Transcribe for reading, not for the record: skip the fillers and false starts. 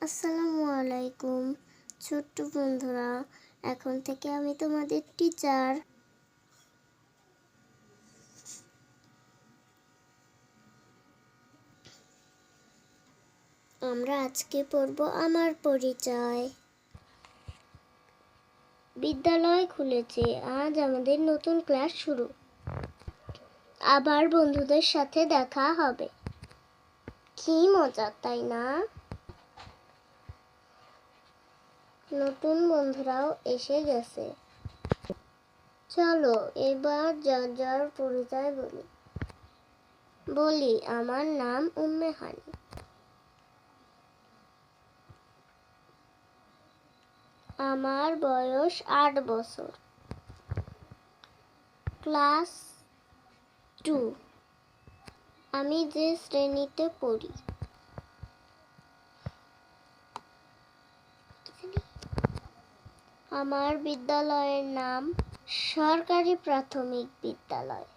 আসসালামু আলাইকুম ছোট্ট বন্ধুরা, এখন থেকে আমি তোমাদের টিচার। আমরা আজকে পড়ব আমার পরিচয়। বিদ্যালয় খুলেছে, আজ আমাদের নতুন ক্লাস শুরু। আবার বন্ধুদের সাথে দেখা হবে। কি মজা, তাই না? নতুন বন্ধুরাও এসে গেছে। চলো এবার যার যার পরিচয় বলি। আমার নাম উম্মে হানি। আমার বয়স 8 বছর। ক্লাস 2। আমি যে শ্রেণীতে পড়ি। আমার বিদ্যালয়ের নাম সরকারি প্রাথমিক বিদ্যালয়।